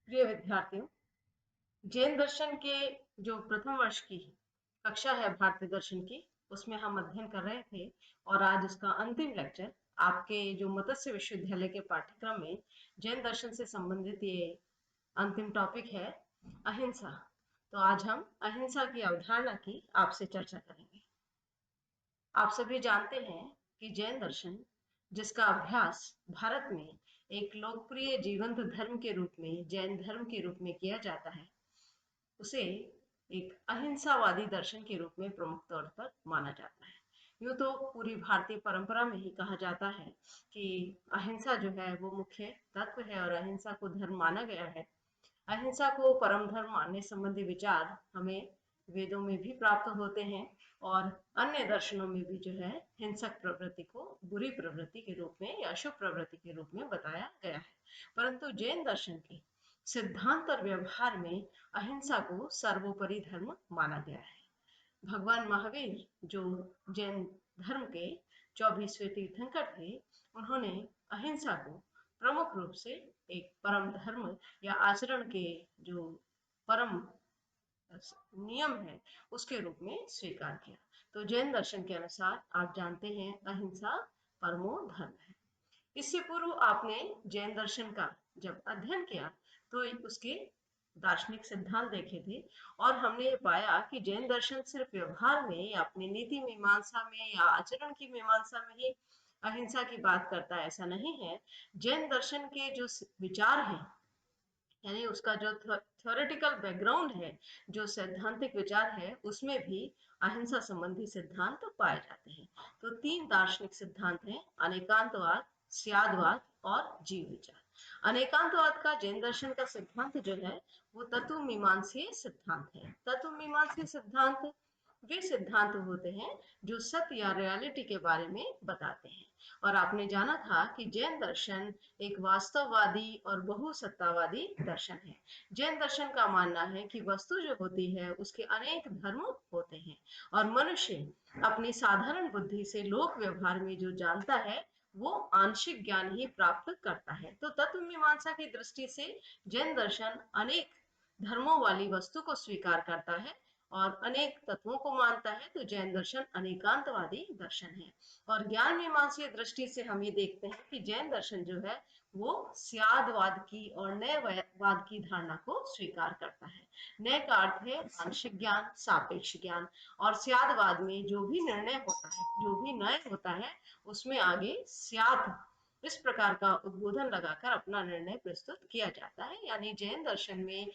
प्रिय विद्यार्थियों, जैन दर्शन के जो प्रथम वर्ष की कक्षा है भारतीय दर्शन की, उसमें हम अध्ययन कर रहे थे और आज उसका अंतिम लेक्चर आपके जो मत्स्य विश्वविद्यालय के पाठ्यक्रम में जैन दर्शन से संबंधित ये अंतिम टॉपिक है अहिंसा। तो आज हम अहिंसा की अवधारणा की आपसे चर्चा करेंगे। आप सभी जानते हैं कि जैन दर्शन, जिसका अभ्यास भारत में एक लोकप्रिय जीवंत धर्म के रूप में, जैन धर्म के रूप में किया जाता है, उसे एक अहिंसावादी दर्शन के रूप में प्रमुख तौर पर माना जाता है। यूं तो पूरी भारतीय परंपरा में ही कहा जाता है कि अहिंसा जो है वो मुख्य तत्व है और अहिंसा को धर्म माना गया है। अहिंसा को परम धर्म मानने संबंधी विचार हमें वेदों में भी प्राप्त होते हैं और अन्य दर्शनों में भी जो है हिंसक प्रवृत्ति को बुरी प्रवृत्ति के रूप में या अशुभ प्रवृत्ति के रूप में बताया गया है। परंतु जैन दर्शन के सिद्धांत और व्यवहार में अहिंसा को सर्वोपरि धर्म माना गया है। भगवान महावीर जो जैन धर्म के 24वें तीर्थंकर थे, उन्होंने अहिंसा को प्रमुख रूप से एक परम धर्म या आचरण के जो परम नियम है उसके रूप में स्वीकार किया। तो जैन दर्शन के अनुसार आप जानते हैं अहिंसा परमो धर्म है। इससे पूर्व आपने जैन दर्शन का जब अध्ययन किया तो उसके दार्शनिक सिद्धांत देखे थे और हमने ये पाया कि जैन दर्शन सिर्फ व्यवहार में या अपनी नीति मीमांसा में या आचरण की मीमांसा में ही अहिंसा की बात करता है, ऐसा नहीं है। जैन दर्शन के जो विचार हैं, यानी उसका जो थ्योरेटिकल बैकग्राउंड है, जो सैद्धांतिक विचार है, उसमें भी अहिंसा संबंधी सिद्धांत पाए जाते हैं। तो तीन दार्शनिक सिद्धांत हैं, अनेकांतवाद, स्यादवाद और जीव विचार। अनेकांतवाद का जैन दर्शन का सिद्धांत जो है वो तत्व मीमांसीय सिद्धांत है। तत्व मीमांसीय सिद्धांत वे सिद्धांत होते हैं जो सत्य या रियलिटी के बारे में बताते हैं। और आपने जाना था कि जैन दर्शन एक वास्तववादी और बहुसत्तावादी दर्शन है। जैन दर्शन का मानना है कि वस्तु जो होती है उसके अनेक धर्म होते हैं और मनुष्य अपनी साधारण बुद्धि से लोक व्यवहार में जो जानता है वो आंशिक ज्ञान ही प्राप्त करता है। तो तत्व मीमांसा की दृष्टि से जैन दर्शन अनेक धर्मों वाली वस्तु को स्वीकार करता है और अनेक तत्वों को मानता है। तो जैन दर्शन अनेकांतवादी दर्शन है। और ज्ञान मीमांसीय दृष्टि से हम ये देखते हैं कि जैन दर्शन जो है वो स्यादवाद की और न्यायवाद की धारणा को स्वीकार करता है। न्याय का अर्थ है आंशिक ज्ञान, सापेक्ष ज्ञान, और स्यादवाद में जो भी निर्णय होता है, जो भी न्याय होता है, उसमें आगे स्याद इस प्रकार का उद्बोधन लगाकर अपना निर्णय प्रस्तुत किया जाता है। यानी जैन दर्शन में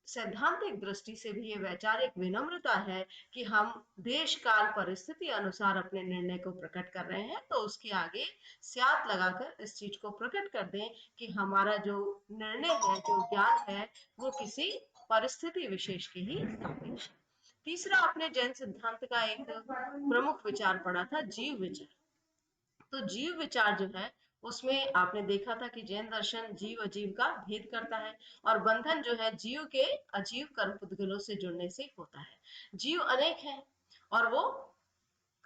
सैद्धांतिक दृष्टि से भी ये वैचारिक विनम्रता है कि हम देश काल परिस्थिति अनुसार अपने निर्णय को प्रकट कर रहे हैं, तो उसके आगे स्यात लगाकर इस चीज को प्रकट कर दें कि हमारा जो निर्णय है, जो ज्ञान है, वो किसी परिस्थिति विशेष के ही सापेक्ष है। तीसरा, आपने जैन सिद्धांत का एक प्रमुख विचार पढ़ा था, जीव विचार। तो जीव विचार जो है उसमें आपने देखा था कि जैन दर्शन जीव अजीव का भेद करता है और बंधन जो है जीव के अजीव कर्म पुद्गलों से जुड़ने से होता है। जीव अनेक हैं और वो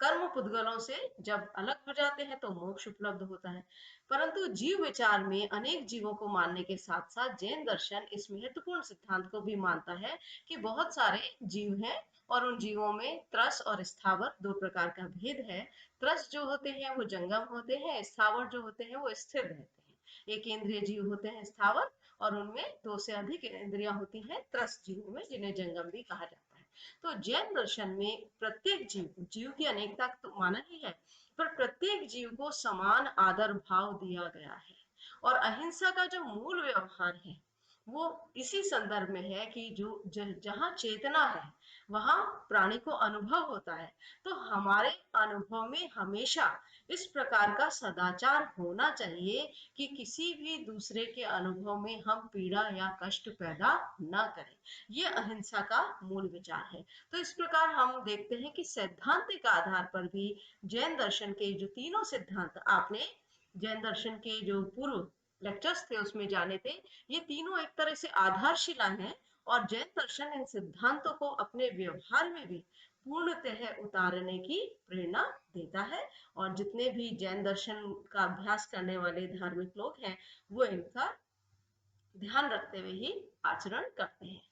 कर्म पुद्गलों से जब अलग हो जाते हैं तो मोक्ष उपलब्ध होता है। परंतु जीव विचार में अनेक जीवों को मानने के साथ साथ जैन दर्शन इस महत्वपूर्ण सिद्धांत को भी मानता है कि बहुत सारे जीव हैं और उन जीवों में त्रस और स्थावर दो प्रकार का भेद है। त्रस जो होते हैं वो जंगम होते हैं, स्थावर जो होते हैं वो स्थिर रहते हैं। एक इंद्रिय जीव होते हैं स्थावर और उनमें दो से अधिक इंद्रियां होती हैं त्रस जीवों में, जिन्हें जंगम भी कहा जाता है। तो जैन दर्शन में प्रत्येक जीव की अनेकता तो माना ही है, पर प्रत्येक जीव को समान आदर भाव दिया गया है। और अहिंसा का जो मूल व्यवहार है वो इसी संदर्भ में है कि जो जहां चेतना है वहां प्राणी को अनुभव होता है। तो हमारे अनुभव में हमेशा इस प्रकार का सदाचार होना चाहिए कि किसी भी दूसरे के अनुभव में हम पीड़ा या कष्ट पैदा न करें। ये अहिंसा का मूल विचार है। तो इस प्रकार हम देखते हैं कि सैद्धांतिक आधार पर भी जैन दर्शन के जो तीनों सिद्धांत आपने जैन दर्शन के जो पूर्व लेक्चर्स थे उसमें जाने थे, ये तीनों एक तरह से आधारशिला हैं और जैन दर्शन इन सिद्धांतों को अपने व्यवहार में भी पूर्णतः उतारने की प्रेरणा देता है। और जितने भी जैन दर्शन का अभ्यास करने वाले धार्मिक लोग हैं वो इनका ध्यान रखते हुए ही आचरण करते हैं।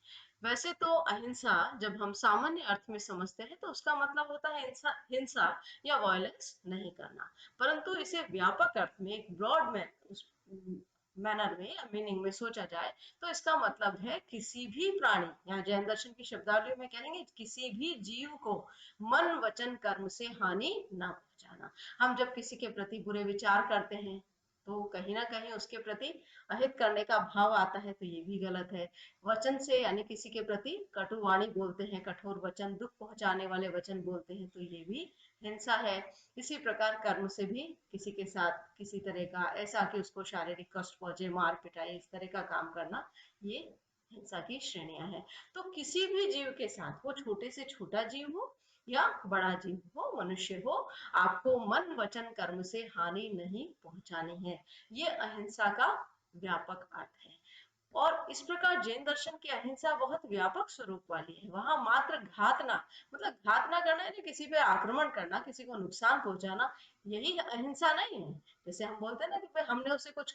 वैसे तो अहिंसा जब हम सामान्य अर्थ में समझते हैं तो उसका मतलब होता है हिंसा हिंसा या वायलेंस नहीं करना। परंतु इसे व्यापक अर्थ में एक ब्रॉड में उस मैनर में या मीनिंग में सोचा जाए तो इसका मतलब है किसी भी प्राणी, या जैन दर्शन की शब्दावली में कहेंगे किसी भी जीव को मन वचन कर्म से हानि ना पहुंचाना। हम जब किसी के प्रति बुरे विचार करते हैं तो कहीं ना कहीं उसके प्रति अहित करने का भाव आता है, तो ये भी गलत है। वचन से यानी किसी के प्रति कटु वाणी बोलते हैं, कठोर वचन, दुख पहुंचाने वाले वचन बोलते हैं, तो ये भी हिंसा है। इसी प्रकार कर्म से भी किसी के साथ किसी तरह का ऐसा कि उसको शारीरिक कष्ट पहुंचे, मार पिटाई, इस तरह का काम करना, ये हिंसा की श्रेणियां हैं। तो किसी भी जीव के साथ, वो छोटे से छोटा जीव हो या बड़ा जीव हो, मनुष्य हो, आपको मन वचन कर्म से हानि नहीं पहुंचानी है। ये अहिंसा का व्यापक अर्थ है। और इस प्रकार जैन दर्शन की अहिंसा बहुत व्यापक स्वरूप वाली है। वहां मात्र घात ना, मतलब घात ना करना है, किसी पे आक्रमण करना, किसी को नुकसान पहुंचाना, यही अहिंसा नहीं है। जैसे हम बोलते हैं ना कि भाई हमने उसे कुछ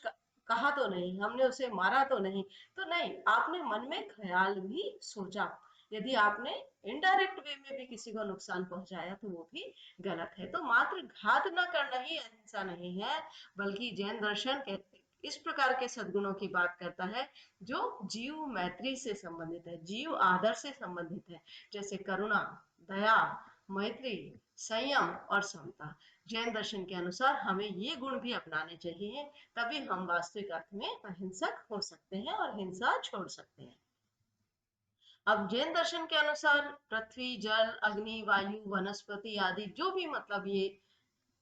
कहा तो नहीं, हमने उसे मारा तो नहीं, तो नहीं, आपने मन में ख्याल भी सोचा। यदि आपने इनडायरेक्ट वे में भी किसी को नुकसान पहुंचाया तो वो भी गलत है। तो मात्र घात न करना ही अहिंसा नहीं है, बल्कि जैन दर्शन इस प्रकार के सद्गुणों की बात करता है जो जीव मैत्री से संबंधित है, जीव आदर से संबंधित है, जैसे करुणा, दया, मैत्री, संयम और समता। जैन दर्शन के अनुसार हमें ये गुण भी अपनाने चाहिए, तभी हम वास्तविक अर्थ में अहिंसक हो सकते हैं और हिंसा छोड़ सकते हैं। अब जैन दर्शन के अनुसार पृथ्वी, जल, अग्नि, वायु, वनस्पति आदि जो भी मतलब ये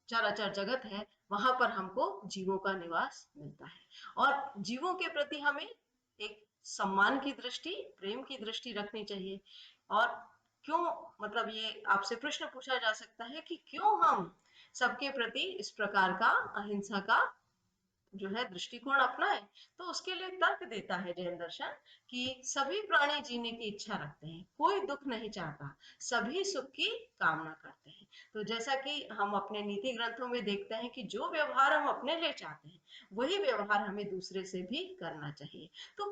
चराचर जगत है, वहां पर हमको जीवों का निवास मिलता है। और जीवों के प्रति हमें एक सम्मान की दृष्टि, प्रेम की दृष्टि रखनी चाहिए। और क्यों, मतलब ये आपसे प्रश्न पूछा जा सकता है कि क्यों हम सबके प्रति इस प्रकार का अहिंसा का जो है दृष्टिकोण अपनाए, तो उसके लिए तर्क देता है जैन दर्शन कि सभी प्राणी जीने की इच्छा रखते हैं, कोई दुख नहीं चाहता, सभी सुख की कामना करते हैं। तो जैसा कि हम अपने नीति ग्रंथों में देखते हैं कि जो व्यवहार हम अपने लिए चाहते हैं वही व्यवहार हमें दूसरे से भी करना चाहिए। तो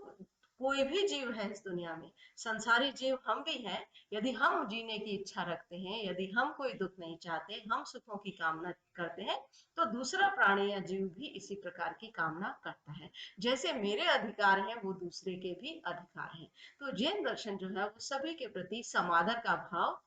कोई भी जीव है इस दुनिया में, संसारी जीव हम भी हैं, यदि हम जीने की इच्छा रखते हैं, यदि हम कोई दुख नहीं चाहते, हम सुखों की कामना करते हैं, तो दूसरा प्राणी या जीव भी इसी प्रकार की कामना करता है। जैसे मेरे अधिकार हैं वो दूसरे के भी अधिकार हैं। तो जैन दर्शन जो है वो सभी के प्रति समादर का भाव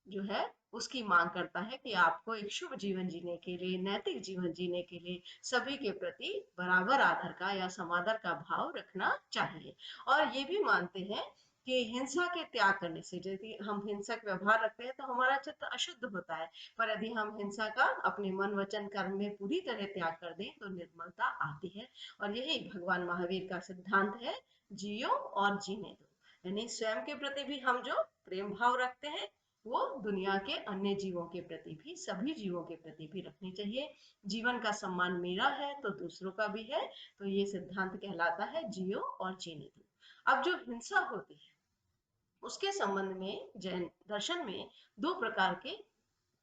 जो है उसकी मांग करता है कि आपको एक शुभ जीवन जीने के लिए, नैतिक जीवन जीने के लिए सभी के प्रति बराबर आदर का या समादर का भाव रखना चाहिए। और ये भी मानते हैं कि हिंसा के त्याग करने से, यदि हम हिंसक व्यवहार रखते हैं तो हमारा चित्त अशुद्ध होता है, पर यदि हम हिंसा का अपने मन वचन कर्म में पूरी तरह त्याग कर दें तो निर्मलता आती है। और यही भगवान महावीर का सिद्धांत है, जियो और जीने दो। यानी स्वयं के प्रति भी हम जो प्रेम भाव रखते हैं वो दुनिया के अन्य जीवों के प्रति भी, सभी जीवों के प्रति भी रखनी चाहिए। जीवन का सम्मान मेरा है तो दूसरों का भी है, तो ये सिद्धांत कहलाता है जियो और जीने दो। अब जो हिंसा होती है उसके संबंध में जैन दर्शन में दो प्रकार के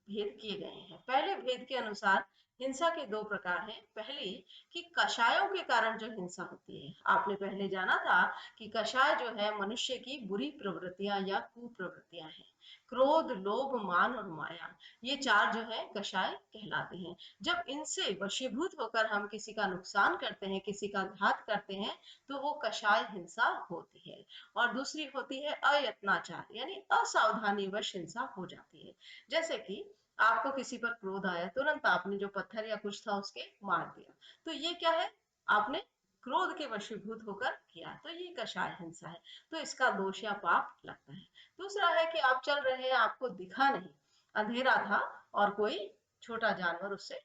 भेद किए गए हैं। पहले भेद के अनुसार हिंसा के दो प्रकार हैं। पहली कि कषायों के कारण जो हिंसा होती है, आपने पहले जाना था कि कषाय जो है मनुष्य की बुरी प्रवृत्तियां या कुप्रवृत्तियां हैं। क्रोध, लोभ, मान और माया, ये चार जो है कषाय कहलाते हैं। जब इनसे वशीभूत होकर हम किसी का नुकसान करते हैं, किसी का घात करते हैं, तो वो कषाय हिंसा होती है। और दूसरी होती है अयत्नाचार, यानी असावधानी वश हिंसा हो जाती है। जैसे कि आपको किसी पर क्रोध आया, तुरंत आपने जो पत्थर या कुछ था उसके मार दिया, तो ये क्या है, आपने क्रोध के वशीभूत होकर किया, तो ये कषाय हिंसा है, तो इसका दोष या पाप लगता है। दूसरा है कि आप चल रहे हैं, आपको दिखा नहीं, अंधेरा था और कोई छोटा जानवर उससे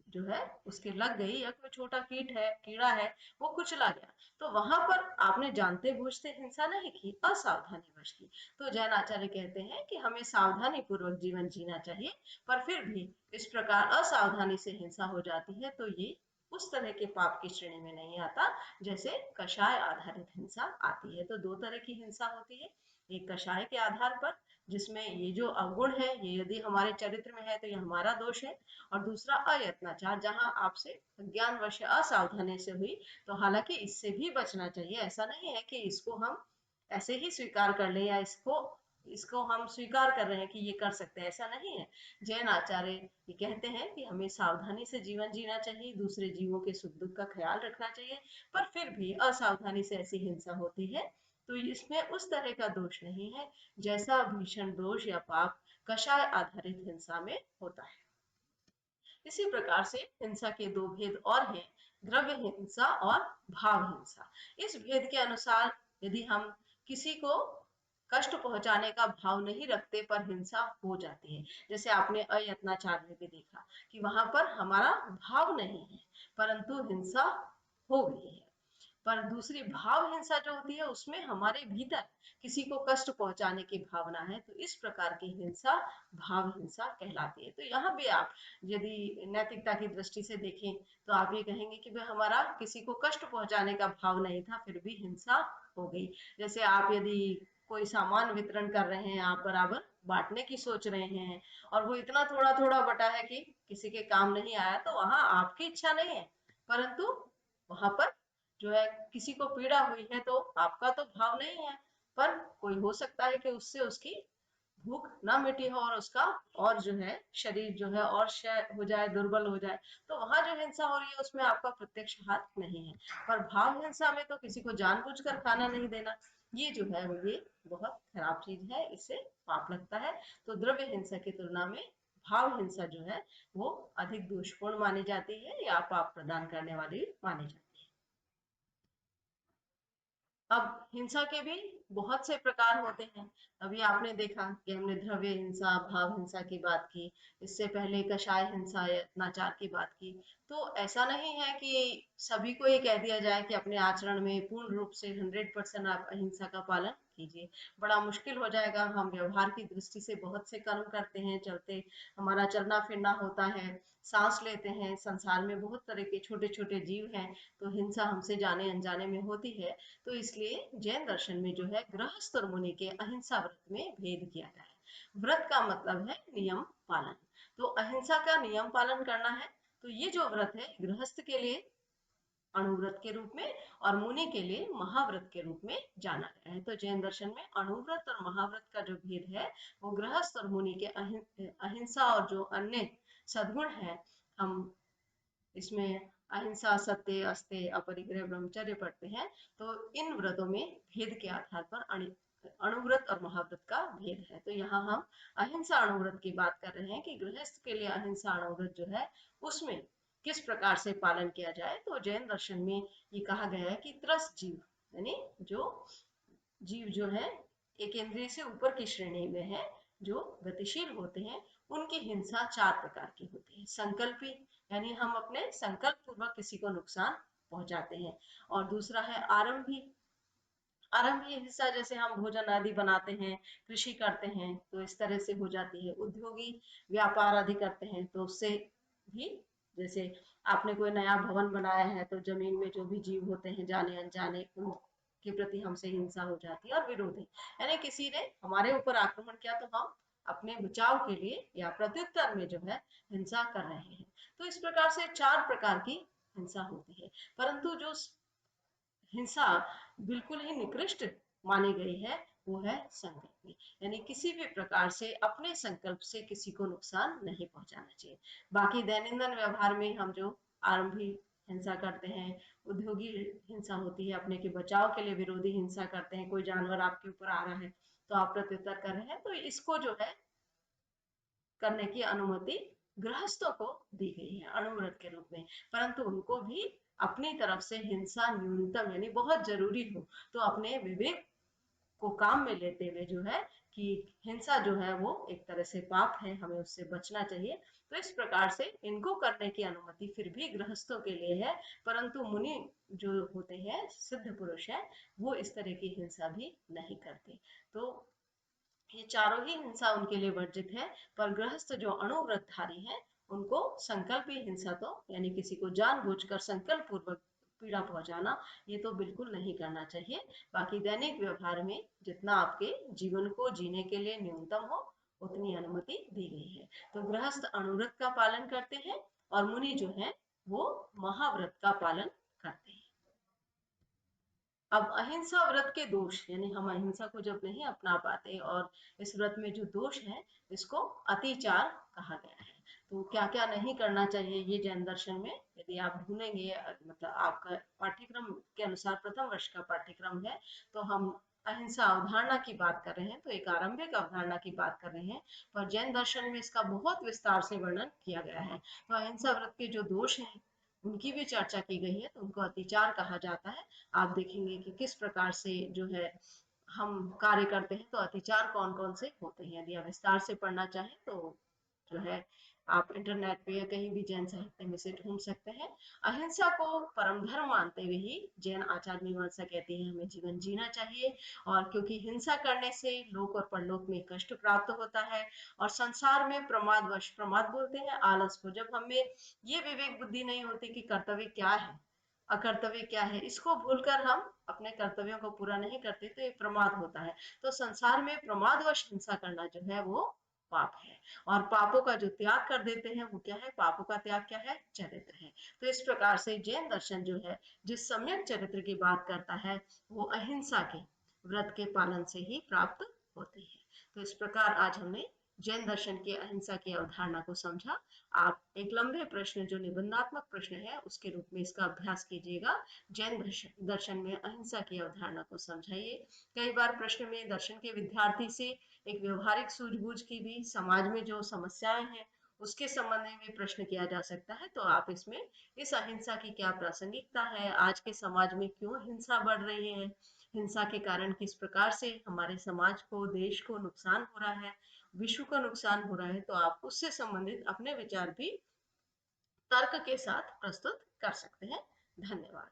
जो है उसके लग गई, या कोई छोटा कीट है, कीड़ा है, वो कुचला गया, तो वहां पर आपने जानते बूझते हिंसा नहीं की, असावधानी वश की। तो जैन आचार्य कहते हैं कि हमें सावधानी पूर्वक जीवन जीना चाहिए, पर फिर भी इस प्रकार असावधानी से हिंसा हो जाती है तो ये उस तरह के पाप की श्रेणी में नहीं आता जैसे कषाय आधारित हिंसा आती है। तो दो तरह की हिंसा होती है, एक कषाय के आधार पर जिसमें ये जो अवगुण है ये यदि हमारे चरित्र में है तो ये हमारा दोष है। और दूसरा अयत्नाचार, जहां आपसे अज्ञानवश असावधानी से हुई, तो हालांकि इससे भी बचना चाहिए। ऐसा नहीं है कि इसको हम ऐसे ही स्वीकार कर लें या इसको इसको हम स्वीकार कर रहे हैं कि ये कर सकते हैं, ऐसा नहीं है। जैन आचार्य ये कहते हैं कि हमें सावधानी से जीवन जीना चाहिए, दूसरे जीवों के सुख दुख का ख्याल रखना चाहिए, पर फिर भी असावधानी से ऐसी हिंसा होती है तो इसमें उस तरह का दोष नहीं है जैसा भीषण दोष या पाप कषाय आधारित हिंसा में होता है। इसी प्रकार से हिंसा के दो भेद और हैं, द्रव्य हिंसा और भाव हिंसा। इस भेद के अनुसार यदि हम किसी को कष्ट पहुंचाने का भाव नहीं रखते पर हिंसा हो जाती है, जैसे आपने अयत्नाचार में भी देखा कि वहां पर हमारा भाव नहीं है परंतु हिंसा हो गई है। पर दूसरी भाव हिंसा जो होती है उसमें हमारे भीतर किसी को कष्ट पहुंचाने की भावना है, तो इस प्रकार की हिंसा भाव हिंसा कहलाती है। तो यहाँ भी आप यदि नैतिकता की दृष्टि से देखें तो आप ये कहेंगे कि भाई हमारा किसी को कष्ट पहुंचाने का भाव नहीं था फिर भी हिंसा हो गई। जैसे आप यदि कोई सामान वितरण कर रहे हैं, आप बराबर बांटने की सोच रहे हैं और वो इतना थोड़ा थोड़ा बटा है कि किसी के काम नहीं आया, तो वहां आपकी इच्छा नहीं है परंतु वहां पर जो है किसी को पीड़ा हुई है तो आपका तो भाव नहीं है, पर कोई हो सकता है कि उससे उसकी भूख ना मिटी हो और उसका और जो है शरीर जो है और क्षय हो जाए, दुर्बल हो जाए, तो वहां जो हिंसा हो रही है उसमें आपका प्रत्यक्ष हाथ नहीं है। पर भाव हिंसा में तो किसी को जानबूझकर खाना नहीं देना, ये जो है वो ये बहुत खराब चीज है, इससे पाप लगता है। तो द्रव्य हिंसा की तुलना में भाव हिंसा जो है वो अधिक दोषपूर्ण मानी जाती है या पाप प्रदान करने वाली मानी जाती है। अब हिंसा के भी बहुत से प्रकार होते हैं। अभी आपने देखा कि हमने द्रव्य हिंसा भाव हिंसा की बात की, इससे पहले कषाय हिंसा या अत्याचार की बात की। तो ऐसा नहीं है कि सभी को ये कह दिया जाए कि अपने आचरण में पूर्ण रूप से 100% आप अहिंसा का पालन कीजिए। बड़ा मुश्किल हो जाएगा। हम व्यवहार की दृष्टि से बहुत से कर्म करते हैं, चलते हमारा चलना फिरना होता है, सांस लेते हैं, संसार में बहुत तरह के छोटे छोटे जीव हैं, तो हिंसा हमसे जाने अनजाने में होती है। तो इसलिए जैन दर्शन में जो है गृहस्थ और मुनि के अहिंसा व्रत में भेद किया गया है। व्रत का मतलब है नियम पालन, तो अहिंसा का नियम पालन करना है। तो ये जो व्रत है गृहस्थ के लिए अणुव्रत के रूप में और मुनि के लिए महाव्रत के रूप में जाना गया है। तो जैन दर्शन में अणुव्रत और महाव्रत का जो भेद है वो गृहस्थ और मुनि के अहिंसा और जो अन्य सद्गुण है, हम इसमें अहिंसा सत्य अस्त्य अपरिग्रह ब्रह्मचर्य पढ़ते हैं, तो इन व्रतों में भेद के आधार पर अणुव्रत और महाव्रत का भेद है। तो यहाँ हम अहिंसा अणुव्रत की बात कर रहे हैं कि गृहस्थ के लिए अहिंसा अणुव्रत जो है उसमें किस प्रकार से पालन किया जाए। तो जैन दर्शन में ये कहा गया है कि त्रस जीव यानी जो जीव जो है एक इंद्रिय से ऊपर की श्रेणी में है, जो गतिशील होते हैं, उनकी हिंसा चार प्रकार की होती है। संकल्पी यानी हम अपने संकल्प पूर्वक किसी को नुकसान पहुंचाते हैं। और दूसरा है आरंभी। आरंभीय हिस्सा जैसे हम भोजन आदि बनाते हैं, कृषि करते हैं, तो इस तरह से हो जाती है। उद्योगी व्यापार आदि करते हैं तो उससे भी, जैसे आपने कोई नया भवन बनाया है तो जमीन में जो भी जीव होते हैं जाने अनजाने उनके प्रति हमसे हिंसा हो जाती है। और विरोधी यानी किसी ने हमारे ऊपर आक्रमण किया तो हम अपने बचाव के लिए या प्रत्युत्तर में जो है हिंसा कर रहे हैं। तो इस प्रकार से चार प्रकार की हिंसा होती है। परंतु जो हिंसा बिल्कुल ही निकृष्ट मानी गई है वो है संकल्प, यानी किसी भी प्रकार से अपने संकल्प से किसी को नुकसान नहीं पहुंचाना चाहिए। बाकी दैनंदिन व्यवहार में हम जो आरंभी हिंसा करते हैं, उद्योगी हिंसा होती है, अपने के बचाव के लिए विरोधी हिंसा करते हैं, कोई जानवर आपके ऊपर आ रहा है तो आप प्रत्युत्तर कर रहे हैं, तो इसको जो है करने की अनुमति गृहस्थों को दी गई है अणुव्रत के रूप में। परंतु उनको भी अपनी तरफ से हिंसा न्यूनतम यानी बहुत जरूरी हो तो अपने विवेक को काम में लेते हुए जो है कि हिंसा जो है वो एक तरह से पाप है, हमें उससे बचना चाहिए। तो इस प्रकार से इनको करने की अनुमति फिर भी गृहस्थों के लिए है, परंतु मुनि जो होते हैं सिद्ध पुरुष है वो इस तरह की हिंसा भी नहीं करते। तो ये चारों ही हिंसा उनके लिए वर्जित है। पर गृहस्थ जो अणुव्रतधारी है उनको संकल्पी हिंसा तो यानी किसी को जानबूझकर संकल्प पूर्वक पीड़ा पहुंचाना, ये तो बिल्कुल नहीं करना चाहिए। बाकी दैनिक व्यवहार में जितना आपके जीवन को जीने के लिए न्यूनतम हो उतनी अनुमति दी गई है। तो गृहस्थ अणुव्रत का पालन करते हैं और मुनि जो है वो महाव्रत का पालन करते हैं। अब अहिंसा व्रत के दोष, यानी हम अहिंसा को जब नहीं अपना पाते और इस व्रत में जो दोष है इसको अतिचार कहा गया है। तो क्या क्या नहीं करना चाहिए ये जैन दर्शन में यदि आप ढूंढेंगे, मतलब आपका पाठ्यक्रम के अनुसार प्रथम वर्ष का पाठ्यक्रम है, तो हम अहिंसा अवधारणा की बात कर रहे हैं, तो एक आरंभिक अवधारणा की बात कर रहे हैं, पर जैन दर्शन में इसका बहुत विस्तार से वर्णन किया गया है। तो अहिंसा व्रत के जो दोष हैं उनकी भी चर्चा की गई है, तो उनको अतिचार कहा जाता है। आप देखेंगे कि किस प्रकार से जो है हम कार्य करते हैं, तो अतिचार कौन कौन से होते हैं। यदि आप विस्तार से पढ़ना चाहें तो जो है आप इंटरनेट पे या कहीं भी जैन साहित्य में से ढूंढ सकते हैं। अहिंसा को परम धर्म मानते हुए ही जैन आचार मीमांसा कहती है हमें जीवन जीना चाहिए, और क्योंकि हिंसा करने से लोक और परलोक में कष्ट प्राप्त होता है, और संसार में प्रमादवश, प्रमाद बोलते हैं आलस को, जब हमें ये विवेक बुद्धि नहीं होती कि कर्तव्य क्या है अकर्तव्य क्या है, इसको भूलकर हम अपने कर्तव्यों को पूरा नहीं करते तो ये प्रमाद होता है। तो संसार में प्रमादवश हिंसा करना जो है वो पाप है, और पापों का जो त्याग कर देते हैं वो क्या है, पापों का त्याग क्या है, चरित्र है। तो इस प्रकार से जैन दर्शन जो है जिस सम्यक चरित्र की बात करता है वो अहिंसा के व्रत के पालन से ही प्राप्त होती है। तो इस प्रकार आज हमने जैन दर्शन की अहिंसा की अवधारणा को समझा। आप एक लंबे प्रश्न जो निबंधात्मक प्रश्न है उसके रूप में इसका अभ्यास कीजिएगा। जैन दर्शन में अहिंसा की अवधारणा को समझाइए। कई बार प्रश्न में दर्शन के विद्यार्थी से एक व्यवहारिक सूझबूझ की भी, समाज में जो समस्याएं हैं उसके संबंध में भी प्रश्न किया जा सकता है, तो आप इसमें इस अहिंसा की क्या प्रासंगिकता है, आज के समाज में क्यों हिंसा बढ़ रही है, हिंसा के कारण किस प्रकार से हमारे समाज को, देश को नुकसान हो रहा है, विश्व को नुकसान हो रहा है, तो आप उससे संबंधित अपने विचार भी तर्क के साथ प्रस्तुत कर सकते हैं। धन्यवाद।